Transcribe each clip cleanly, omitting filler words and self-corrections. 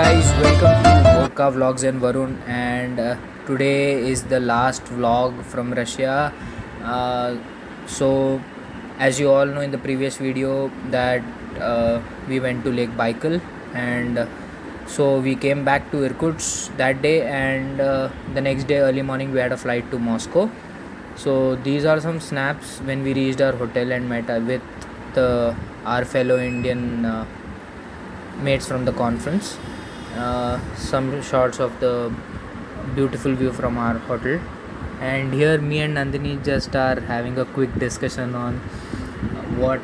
guys, welcome to Vodka Vlogs and Varun. And today is the last vlog from Russia. Uh, so, as you all know, in the previous video, that we went to Lake Baikal, and so we came back to Irkutsk that day, and the next day, early morning, we had a flight to Moscow. So, these are some snaps when we reached our hotel and met with our fellow Indian mates from the conference. Some shots of the beautiful view from our hotel, and here me and Nandini just are having a quick discussion on what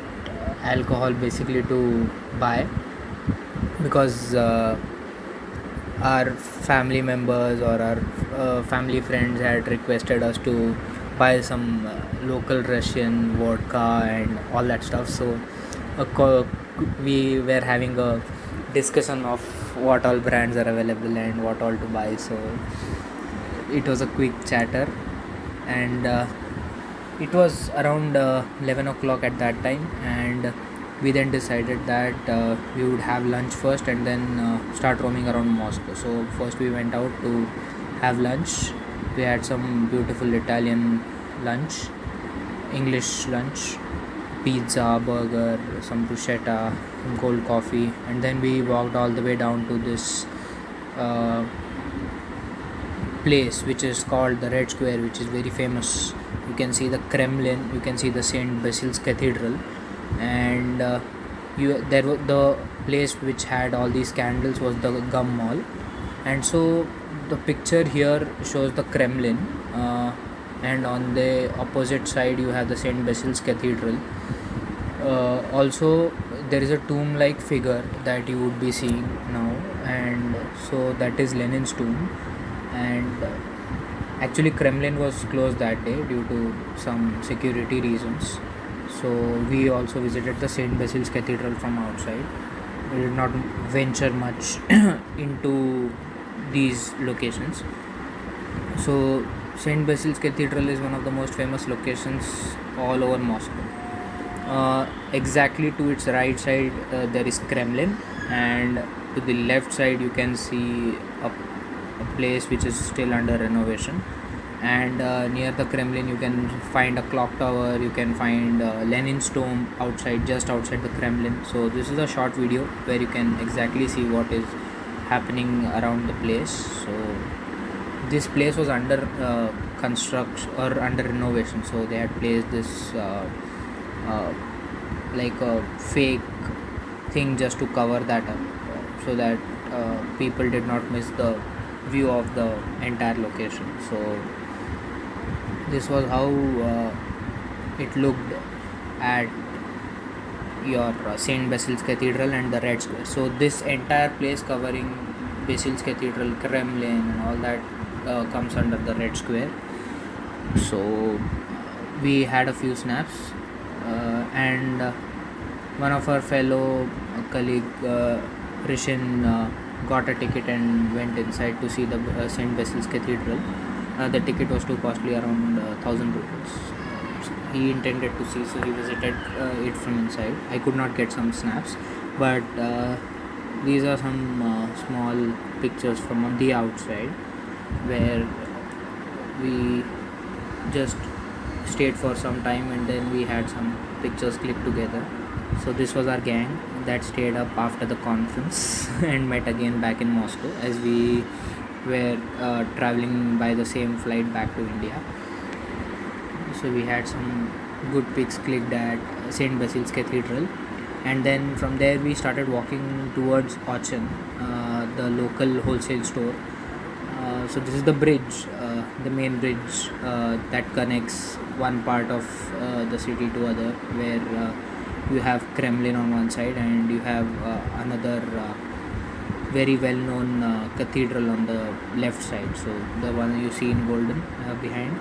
alcohol basically to buy, because our family members or our family friends had requested us to buy some local Russian vodka and all that stuff. So we were having a discussion of what all brands are available and what all to buy. So it was a quick chatter, and it was around 11 o'clock at that time, and we then decided that we would have lunch first and then start roaming around Moscow. So first we went out to have lunch. We had some beautiful Italian lunch, English lunch, pizza, burger, some bruschetta, cold coffee, and then we walked all the way down to this uh, place which is called the Red Square, which is very famous. You can see the Kremlin, you can see the Saint Basil's Cathedral, and the place which had all these candles was the Gum Mall. And so the picture here shows the Kremlin, and on the opposite side you have the Saint Basil's Cathedral. Also, there is a tomb like figure that you would be seeing now, and so that is Lenin's tomb. And actually Kremlin was closed that day due to some security reasons. So we also visited the Saint Basil's Cathedral from outside. We did not venture much into these locations. So Saint Basil's Cathedral is one of the most famous locations all over Moscow. Exactly to its right side there is Kremlin, and to the left side you can see a place which is still under renovation. And near the Kremlin you can find a clock tower, you can find Lenin's tomb outside, just outside the Kremlin. So this is a short video where you can exactly see what is happening around the place. So this place was under construction or under renovation, so they had placed this like a fake thing just to cover that up, so that people did not miss the view of the entire location. So this was how it looked at your Saint Basil's Cathedral and the Red Square. So this entire place covering Basil's Cathedral, Kremlin, and all that comes under the Red Square. So we had a few snaps, and one of our fellow colleague Rishin got a ticket and went inside to see the Saint Basil's Cathedral. The ticket was too costly, around 1,000 rupees. He intended to see, so he visited it from inside. I could not get some snaps, but these are some small pictures from on the outside, where we just stayed for some time and then we had some pictures clipped together. So this was our gang that stayed up after the conference and met again back in Moscow, as we were traveling by the same flight back to India. So we had some good pics clicked at Saint Basil's Cathedral, and then from there we started walking towards Ochin, the local wholesale store. So this is the bridge, the main bridge that connects one part of the city to other, where you have Kremlin on one side and you have another very well known cathedral on the left side. So the one you see in golden behind,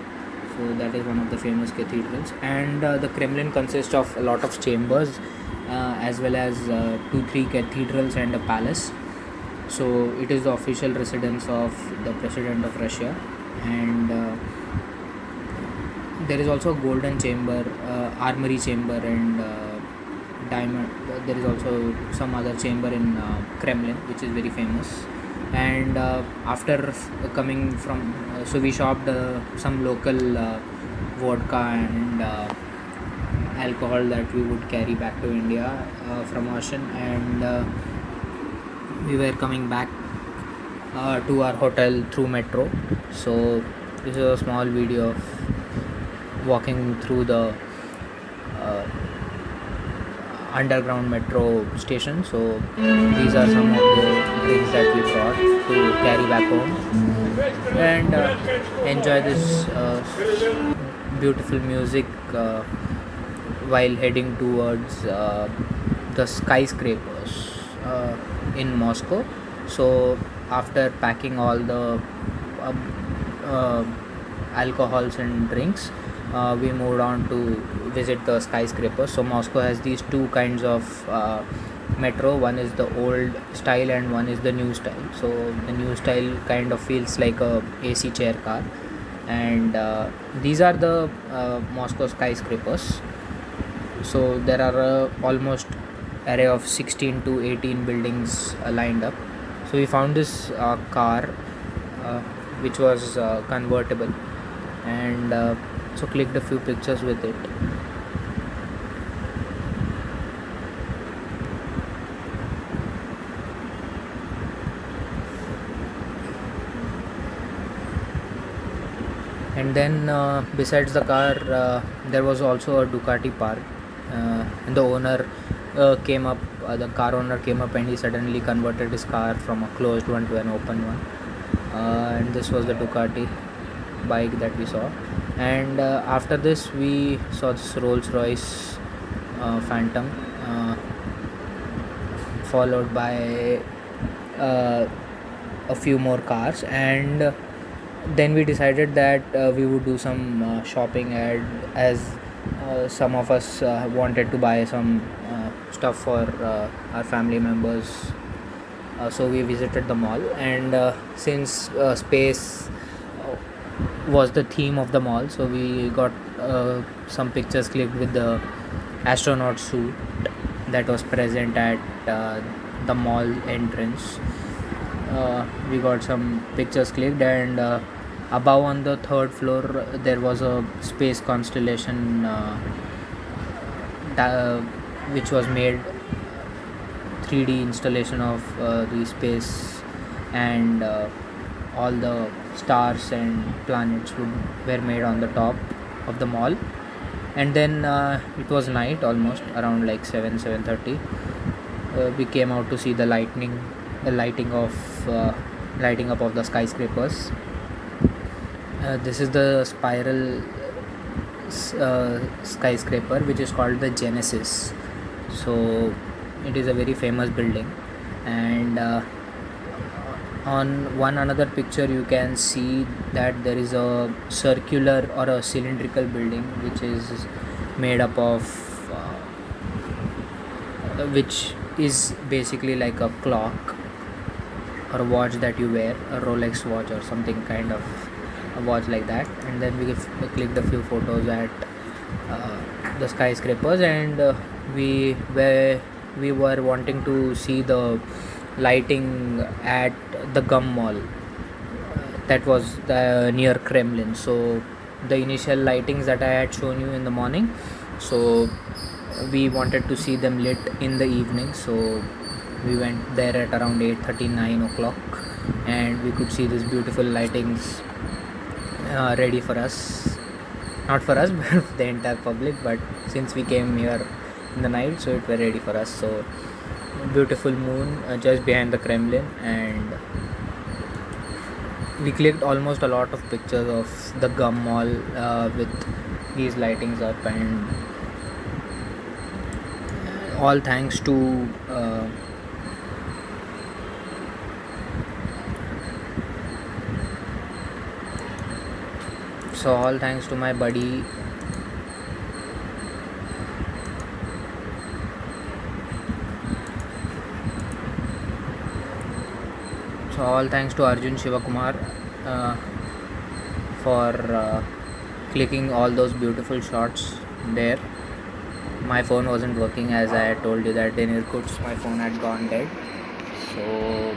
so that is one of the famous cathedrals. And the Kremlin consists of a lot of chambers, as well as 2-3 cathedrals and a palace. So it is the official residence of the President of Russia, and there is also a golden chamber, armory chamber, and diamond. There is also some other chamber in Kremlin, which is very famous. And after coming from, so we shopped some local vodka and alcohol that we would carry back to India from Ocean, and we were coming back to our hotel through metro. So this is a small video of walking through the uh, underground metro station. So these are some of the drinks that we brought to carry back home, and enjoy this beautiful music while heading towards the skyscrapers in Moscow. So after packing all the uh, uh, alcohols and drinks, we moved on to visit the skyscrapers. So Moscow has these two kinds of metro. One is the old style and one is the new style. So the new style kind of feels like a AC chair car, and these are the Moscow skyscrapers. So there are almost array of 16 to 18 buildings lined up. So we found this car uh, which was convertible, and so clicked a few pictures with it. And then besides the car, there was also a Ducati park, and the owner came up, the car owner came up, and he suddenly converted his car from a closed one to an open one. And this was the Ducati bike that we saw. And after this we saw this Rolls Royce Phantom, uh, followed by uh, a few more cars. And then we decided that we would do some shopping, as some of us wanted to buy some stuff for our family members. So we visited the mall, and since space was the theme of the mall, so we got some pictures clicked with the astronaut suit that was present at the mall entrance. We got some pictures clicked, and above on the third floor there was a space constellation which was made 3D installation of the space, and all the stars and planets were made on the top of the mall. And then it was night, almost around like 7:30. We came out to see the lighting up of the skyscrapers. This is the spiral skyscraper, which is called the Genesis. So it is a very famous building, and on one another picture you can see that there is a circular or a cylindrical building which is made up of which is basically like a clock or a watch that you wear, a Rolex watch or something kind of a watch like that. And then we clicked a few photos at the skyscrapers, and we were wanting to see the lighting at the Gum Mall, that was near Kremlin. So the initial lightings that I had shown you in the morning, so we wanted to see them lit in the evening. So we went there at around 8:30, 9 o'clock, and we could see these beautiful lightings ready for us, not for us but for the entire public. But since we came here in the night, so it were ready for us. So beautiful moon just behind the Kremlin, and we clicked almost a lot of pictures of the Gum Mall with these lightings up. And all thanks to all thanks to my buddy all thanks to Arjun Shivakumar for clicking all those beautiful shots there. my phone wasn't working, as I had told you that in Irkutsk my phone had gone dead. So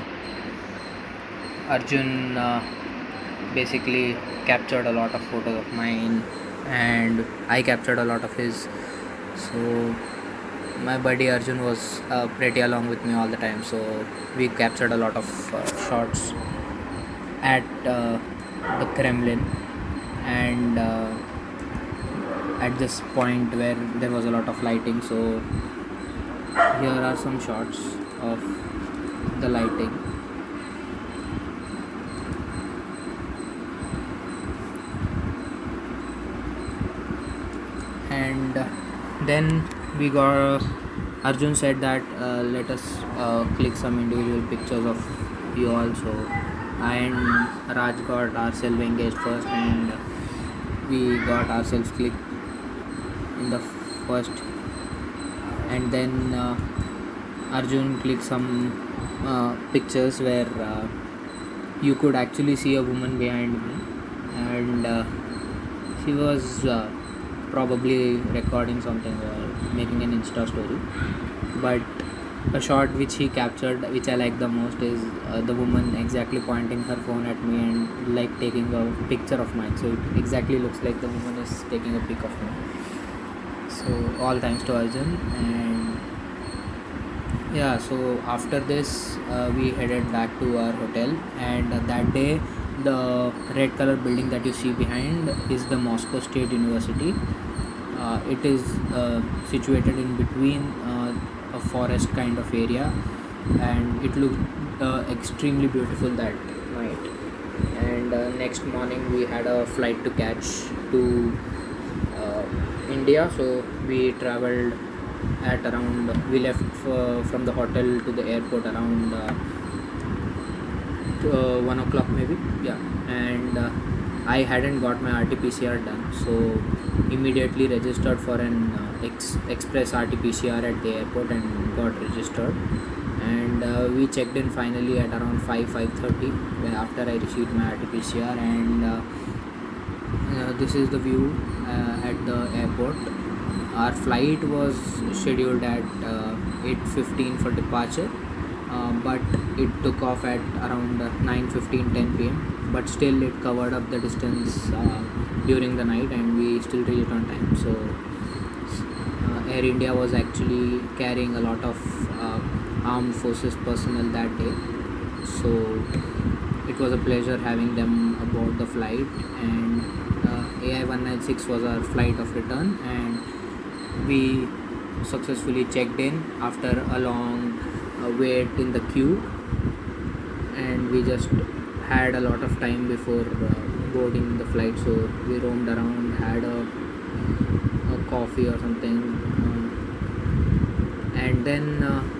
Arjun basically captured a lot of photos of mine, and I captured a lot of his. So my buddy Arjun was pretty along with me all the time. So we captured a lot of shots at the Kremlin, and at this point where there was a lot of lighting. So here are some shots of the lighting. And then we got Arjun said that let us click some individual pictures of you also. I and Raj got ourselves engaged first, and we got ourselves clicked in the first, and then Arjun clicked some pictures where you could actually see a woman behind me, and she was probably recording something or making an Insta story. But a shot which he captured, which I like the most, is the woman exactly pointing her phone at me and like taking a picture of mine. So it exactly looks like the woman is taking a pic of me. So all thanks to Arjun. And yeah, so after this we headed back to our hotel, and that day the red color building that you see behind is the Moscow State University. It is situated in between a forest kind of area, and it looked extremely beautiful that night. And next morning we had a flight to catch to uh, India. So we traveled at around, we left from the hotel to the airport around 1 o'clock maybe. Yeah. And I hadn't got my RT-PCR done, so immediately registered for an express RT-PCR at the airport and got registered. And we checked in finally at around 5:30 after I received my RT-PCR. And this is the view at the airport. Our flight was scheduled at 8:15 for departure, but it took off at around 9:15, 10 p.m. But still, it covered up the distance during the night, and we still reached on time. So Air India was actually carrying a lot of armed forces personnel that day. So it was a pleasure having them aboard the flight. And AI-196 was our flight of return, and we successfully checked in after a long wait in the queue. And we just had a lot of time before boarding the flight, so we roamed around, had a coffee or something, and then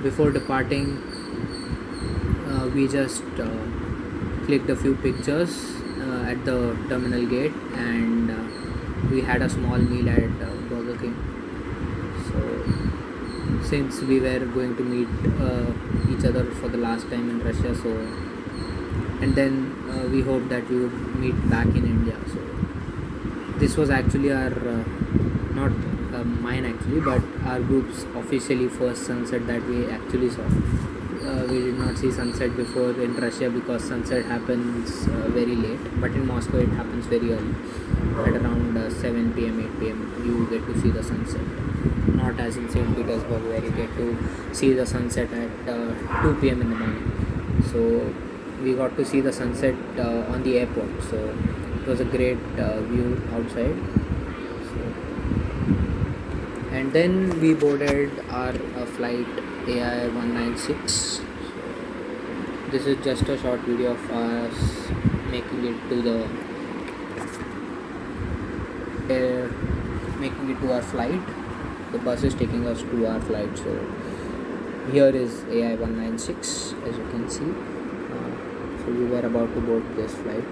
before departing we just clicked a few pictures at the terminal gate, and we had a small meal at Burger King. So since we were going to meet each other for the last time in Russia, so and then we hoped that we would meet back in India. So this was actually our not mine actually, but our group's officially first sunset that we actually saw. We did not see sunset before in Russia because sunset happens very late, but in Moscow it happens very early. At around 7 p.m., 8 p.m., you get to see the sunset. Not as in St. Petersburg where you get to see the sunset at 2 p.m. in the morning. So we got to see the sunset on the airport. So it was a great view outside. And then we boarded our flight AI-196. This is just a short video of us making it to the making it to our flight. The bus is taking us to our flight. So here is AI-196, as you can see. So we were about to board this flight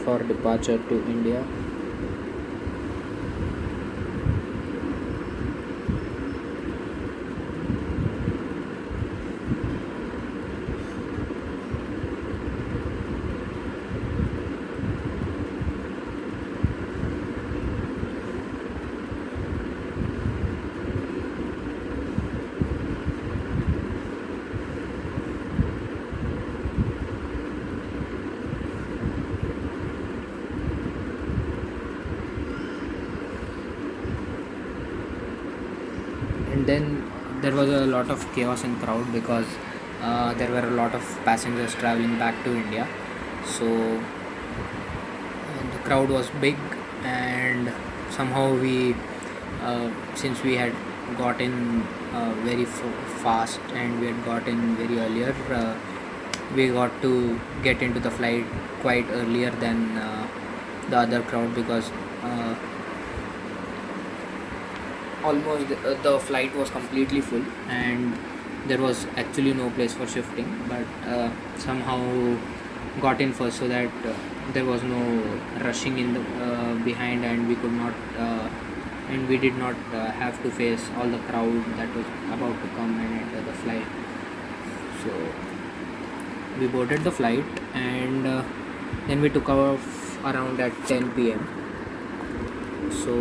for departure to India. And then there was a lot of chaos in crowd because there were a lot of passengers traveling back to India. So the crowd was big, and somehow we since we had gotten very fast, and we had gotten very earlier, we got to get into the flight quite earlier than the other crowd, because uh, almost the flight was completely full, and there was actually no place for shifting, but somehow got in first, so that there was no rushing in the behind, and we could not and we did not have to face all the crowd that was about to come and enter the flight. So we boarded the flight, and then we took off around at 10 p.m. So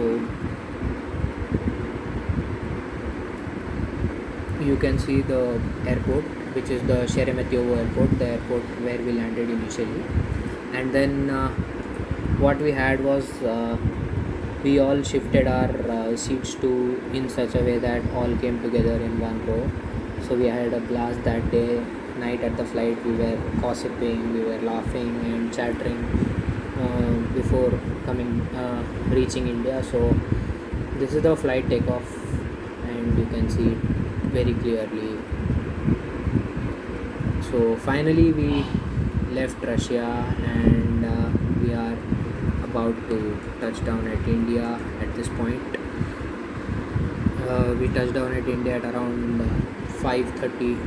you can see the airport, which is the Sheremetyevo airport, the airport where we landed initially. And then what we had was, we all shifted our seats to in such a way that all came together in one row. So we had a blast that day. Night at the flight, we were gossiping, we were laughing and chattering before reaching India. So this is the flight takeoff, and you can see it very clearly. So finally we left Russia, and we are about to touch down at India at this point. We touched down at India at around 5:30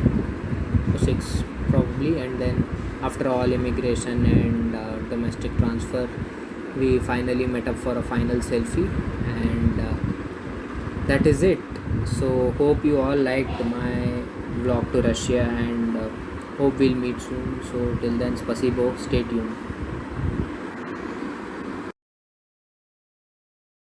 or 6 probably, and then after all immigration and domestic transfer, we finally met up for a final selfie, and that is it. So hope you all liked my vlog to Russia, and hope we'll meet soon. So till then, spasibo, stay tuned.